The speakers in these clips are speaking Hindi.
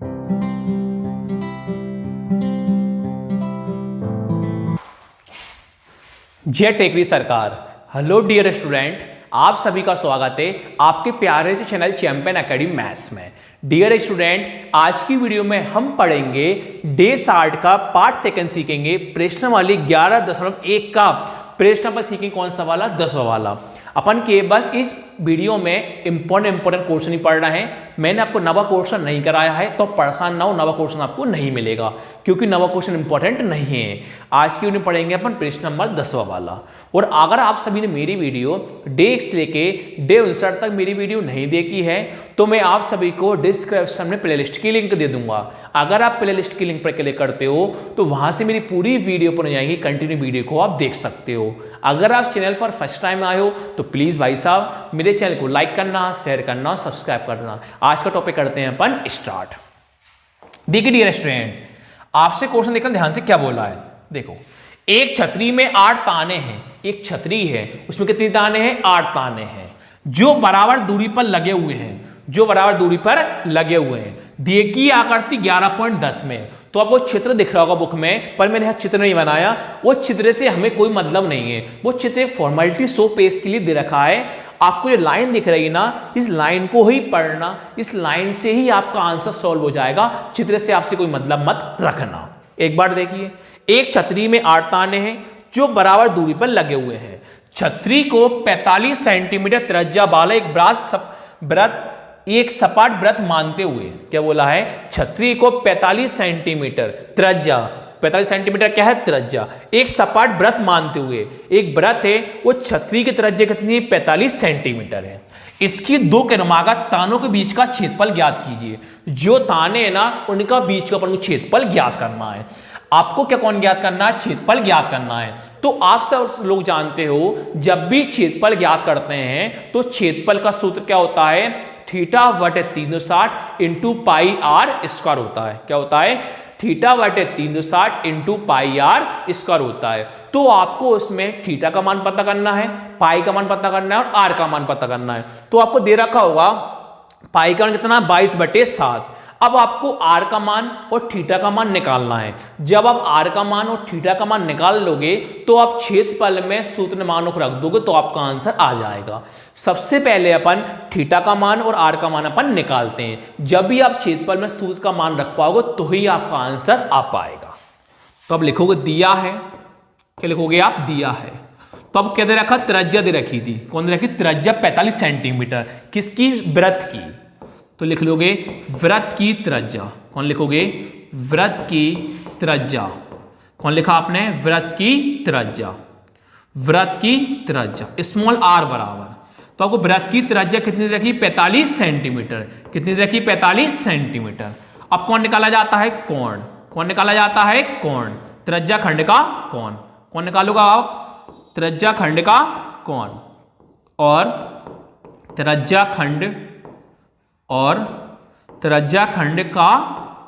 जय टेकरी सरकार। हेलो डियर स्टूडेंट, आप सभी का स्वागत है आपके प्यारे से चैनल चैंपियन एकेडमी मैथ्स में। डियर स्टूडेंट, आज की वीडियो में हम पढ़ेंगे डे 60 का पार्ट सेकंड सीखेंगे। प्रश्न वाली 11.1 का प्रश्न पर सीखेंगे कौन सा वाला, 10वां वाला। अपन केवल इस वीडियो में इंपॉर्टेंट क्वेश्चन ही पढ़ना है। मैंने आपको नवा क्वेश्चन नहीं कराया है, तो परेशान ना हो, नवा क्वेश्चन आपको नहीं मिलेगा क्योंकि नवा क्वेश्चन इंपॉर्टेंट नहीं है। आज की वीडियो पढ़ेंगे अपन प्रश्न नंबर 10वां वाला। और अगर आप सभी ने मेरी वीडियो डे 1 से लेके डे 59 तक मेरी वीडियो नहीं देखी है तो मैं आप सभी को डिस्क्रिप्शन में प्लेलिस्ट की लिंक दे दूंगा। अगर आप प्लेलिस्ट की लिंक पर क्लिक करते हो तो वहां से मेरी पूरी वीडियो पर जाएंगी, कंटिन्यू वीडियो को आप देख सकते हो। अगर आप चैनल पर फर्स्ट टाइम आए हो तो प्लीज भाई साहब मेरे चैनल को लाइक करना, शेयर करना, सब्सक्राइब करना। आज का टॉपिक करते हैं अपन स्टार्ट। देखिए डियर स्टूडेंट, आपसे क्वेश्चन देखना ध्यान से क्या बोला है। देखो, एक छतरी में 8 ताने हैं। एक छतरी है, उसमें कितने ताने हैं? 8 ताने हैं जो बराबर दूरी पर लगे हुए हैं। जो बराबर दूरी पर लगे हुए हैं। देखिए आकृति 11.10 में। तो आपको चित्र दिख रहा होगा बुक में, पर मैंने यहाँ चित्र नहीं बनाया। वो चित्र से हमें कोई मतलब नहीं है, वो चित्र फॉर्मेलिटी शो पेज के लिए दे रखा है। आपको जो लाइन दिख रही है ना, इस लाइन को ही पढ़ना, इस लाइन से ही आपका आंसर सॉल्व हो जाएगा। चित्र से आपसे कोई मतलब मत रखना। एक बार देखिए, एक छतरी में 8 ताने हैं जो बराबर दूरी पर लगे हुए हैं। छतरी को 45 सेंटीमीटर त्रिज्या वाला एक सपाट वृत्त मानते हुए, क्या बोला है? छतरी को 45 सेंटीमीटर त्रिज्या, 45 सेंटीमीटर क्या है? त्रिज्या, एक सपाट वृत्त मानते हुए, एक वृत्त है वो छतरी की त्रिज्या कितनी है? 45 सेंटीमीटर है। इसकी दो क्रमागत तानों के बीच का क्षेत्रफल ज्ञात कीजिए। जो ताने है ना, उनका बीच का क्षेत्रफल ज्ञात करना है। आपको क्या कौन ज्ञात करना है? क्षेत्रफल ज्ञात करना है। तो आप सब लोग जानते हो, जब भी क्षेत्रफल ज्ञात करते हैं तो क्षेत्रफल का सूत्र क्या होता है? थीटा बटे 360 इंटू पाई आर स्क्वायर होता है। क्या होता है? थीटा बटे 360 इंटू पाई आर स्क्वायर होता है। तो आपको उसमें थीटा का मान पता करना है, पाई का मान पता करना है और आर का मान पता करना है। तो आपको दे रखा होगा पाई का मान कितना? 22/7। अब आपको आर का मान और थीटा का मान निकालना है। जब आप आर का मान और थीटा का मान निकाल लोगे तो आप क्षेत्रफल में सूत्र मानों को रख दोगे तो आपका आंसर आ जाएगा। सबसे पहले अपन थीटा का मान और आर का मान अपन निकालते हैं। जब भी आप क्षेत्रफल में सूत्र का मान रख पाओगे तो ही आपका आंसर आ पाएगा। तो अब लिखोगे दिया है, क्या लिखोगे आप? दिया है। तो अब क्या दे रखा? त्रिज्या दे रखी थी। कौन दे रखी? त्रिज्या 45 सेंटीमीटर। किसकी? वृत्त की। तो लिख लोगे वृत्त की त्रिज्या। कौन लिखोगे? वृत्त की त्रिज्या। कौन लिखा आपने? वृत्त की त्रिज्या। वृत्त की त्रिज्या स्मॉल आर बराबर। तो आपको वृत्त की त्रिज्या कितनी रखी? 45 सेंटीमीटर। कितनी रखी? 45 सेंटीमीटर। अब कौन निकाला जाता है? कोण। कौन निकाला जाता है? कोण। त्रिज्या खंड का कोण। कौन निकालोगा आप? त्रिज्या खंड का कोण। और त्रिज्या खंड का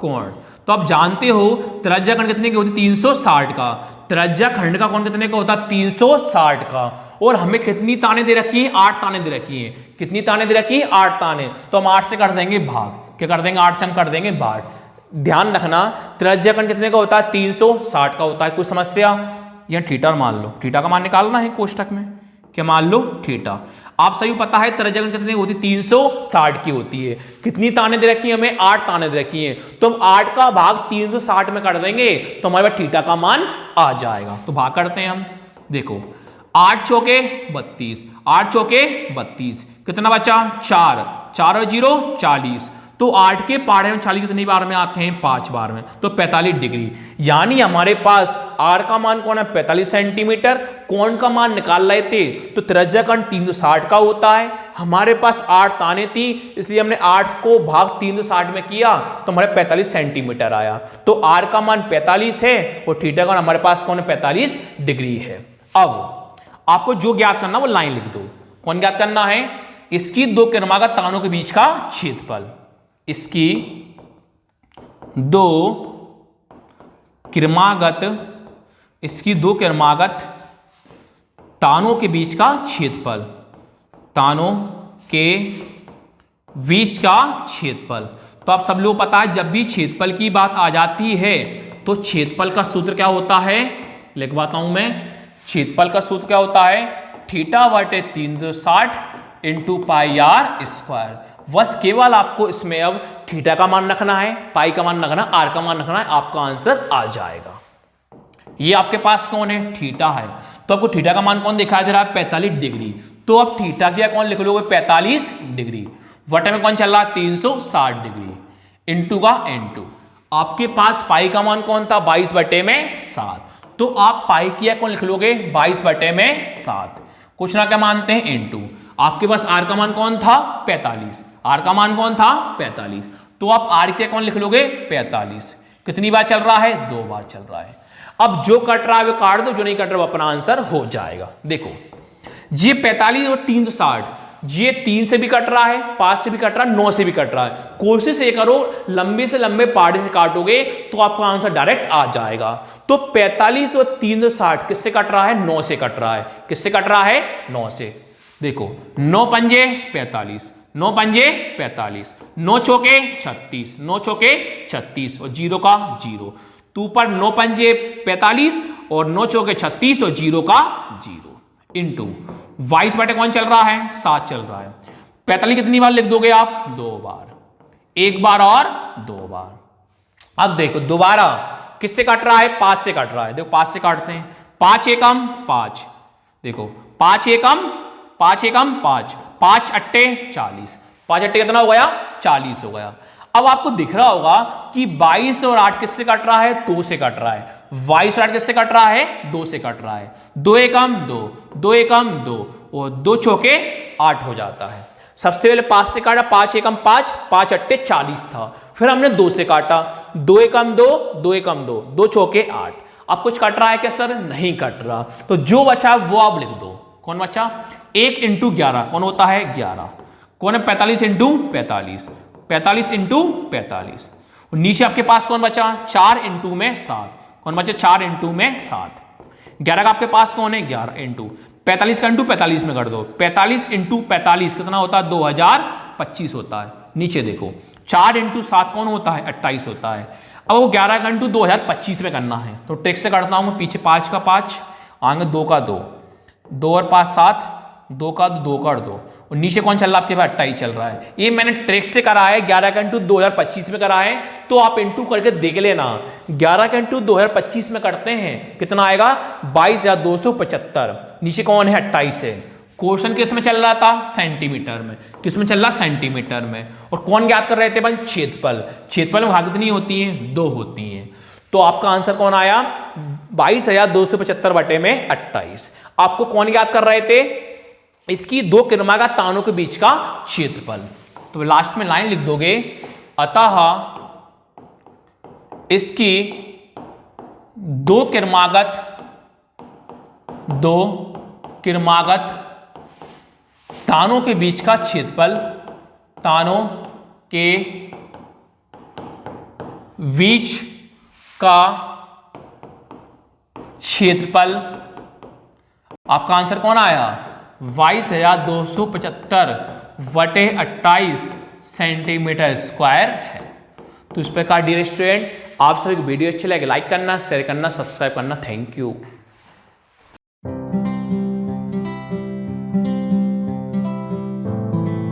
कोण। तो आप जानते हो त्रिज्या खंड कितने की होती? 360 का। त्रिज्या खंड का कोण कितने का होता? 360 का। और हमें कितनी ताने दे रखी हैं? 8 ताने दे रखी हैं। कितनी ताने दे रखी हैं? 8 ताने। तो हम 8 से कर देंगे भाग। क्या कर देंगे? 8 से हम कर देंगे भाग। ध्यान रखना, त्रिज्या खंड कितने का होता है? 360 का होता है। कुछ समस्या? यहां थीटा मान लो, थीटा का मान निकालना है कोष्टक में। क्या मान लो? थीटा। आप सभी पता है त्रिज्या कितनी होती? 360 की होती है। कितनी ताने दे रखी है हमें? 8 ताने दे रखी हैं। तो हम 8 का भाग 360 में कर देंगे तो हमारे पास थीटा का मान आ जाएगा। तो भाग करते हैं हम। देखो, 8 चौके 32, 8 चौके 32, कितना बचा? 4, 4 और 0 40। तो 8 के पहाड़े में 40 कितनी बार में आते हैं? 5 बार में। तो 45 डिग्री। यानी हमारे पास आर का मान कौन है? 45 सेंटीमीटर। कोण का मान निकाल रहे थे तो त्रिज्या खंड 360 का होता है। हमारे पास 8 ताने थी, इसलिए हमने 8 को भाग 360 में किया तो हमारे 45 सेंटीमीटर आया। तो आर का मान 45 है और थीटा का हमारे पास कौन है? 45 डिग्री है। अब आपको जो ज्ञात करना वो लाइन लिख दो। कौन ज्ञात करना है? इसकी दो क्रमागत तानों के बीच का क्षेत्रफल। इसकी दो क्रमागत तानों के बीच का क्षेत्रफल। तानों के बीच का क्षेत्रफल। तो आप सब लोग पता है जब भी क्षेत्रफल की बात आ जाती है तो क्षेत्रफल का सूत्र क्या होता है, लिखवाता हूं मैं। क्षेत्रफल का सूत्र क्या होता है, थीटा बटे 360 इंटू पाई आर स्क्वायर। बस केवल आपको इसमें अब थीटा का मान रखना है, पाई का मान रखना है, आर का मान रखना है, आपका आंसर आ जाएगा। ये आपके पास कौन है, थीटा है। तो आपको थीटा का मान कौन दिखाई दे रहा है, 45 डिग्री। तो आप थीटा क्या कौन लिख लोगे, 45 डिग्री। वटे में कौन चल रहा है, 360 डिग्री। इंटू का इंटू, आपके पास पाई का मान कौन था, 22 बटे में 7। तो आप पाई किया कौन लिख लोगे, 22 बटे में 7। कुछ ना क्या मानते हैं, इंटू। आपके पास आर का मान कौन था, 45। आर का मान कौन था, 45। तो आप आर किया कौन लिख लोगे, 45। कितनी बार चल रहा है, 2 बार चल रहा है। अब जो कट रहा है वो काट दो, जो नहीं कट रहा वो अपना आंसर हो जाएगा। देखो ये 45 और 360, ये 3 से भी कट रहा है, 5 से भी कट रहा है, 9 से भी कट रहा है। कोशिश ये करो लंबे से लंबे पार्ट से काटोगे तो आपका आंसर डायरेक्ट आ जाएगा। तो 45 और 360 किससे कट रहा है, 9 से कट रहा है। किससे कट रहा है, 9 से। देखो 9 पंजे 45, 9 पंजे 45, 9 चौके 36, 9 चौके 36 और 0 का 0। तो ऊपर 9 पंजे 45 और 9 चौके 36 और 0 का 0 इंटू 22 बटे कौन चल रहा है, 7 चल रहा है। 45 कितनी बार लिख दोगे आप, 2 बार, 1 बार और 2 बार। अब देखो दोबारा किससे कट रहा है, 5 से कट रहा है। देखो 5 से काटते हैं, 5 एकम 5, देखो 5 एकम 5 एकम 5, 5 अट्टे 40, 5 अट्टे कितना हो गया, 40 हो गया। अब आपको दिख रहा होगा कि 22 और 8 किससे कट रहा है, 2 से कट रहा है। 22 और 8 किससे कट रहा है, 2 से कट रहा है। 2 एकम 2, 2 एकम 2 और 2 चौके 8 हो जाता है। सबसे पहले 5 से काटा, 5 एकम 5, 5 अट्टे 40 था। फिर हमने 2 से काटा, 2 एकम 2, 2 एकम 2, 2 चौके 8। अब कुछ कट रहा है क्या सर, नहीं कट रहा। तो जो बचा वो आप लिख दो। कौन बचा, 1 इंटू 11 कौन होता है, 11। कौन है, 45 इंटू 45, 45 इंटू 45। और नीचे आपके पास कौन बचा, 4 इंटू में 7। कौन बचा, 4 इंटू में 7। 11 का आपके पास कौन है, 11 इंटू 45 का इंटू 45 में कर दो। 45 इंटू 45 कितना होता है, 2025 होता है। नीचे देखो 4 इंटू 7 कौन होता है, 28 होता है। अब वो 11 का इंटू 2025 में करना है तो ट्रिक से करता हूं, पीछे 5 का 5, आगे 2 का 2, 2 और 5 7, 2 का 2 कर दो। और नीचे कौन चल रहा है, आपके पास 28 चल रहा है। ये मैंने ट्रिक से करा है, 11 का इंटू 2025 में करा है। तो आप इंटू करके देख लेना, 11 का इंटू 2025 में करते हैं कितना आएगा, 22,275। नीचे कौन है, 28 है। क्वेश्चन किस में चल रहा था, सेंटीमीटर में। किस में चल रहा, सेंटीमीटर में। और कौन ज्ञात कर रहे थे अपन, क्षेत्रफल। क्षेत्रफल में भाग कितनी होती है, 2 होती है। तो आपका आंसर कौन आया, 22,275 बटे में 28। आपको कौन ज्ञात कर रहे थे, इसकी 2 क्रमागत तानों के बीच का क्षेत्रफल। तो लास्ट में लाइन लिख दोगे, अतः इसकी 2 क्रमागत तानों के बीच का क्षेत्रफल, तानों के बीच का क्षेत्रफल। आपका आंसर कौन आया, 22,275 बटे 28 सेंटीमीटर स्क्वायर है। तो इस प्रकार डियर स्टूडेंट, आप सभी को वीडियो अच्छी लगे लाइक करना, शेयर करना, सब्सक्राइब करना। Thank you.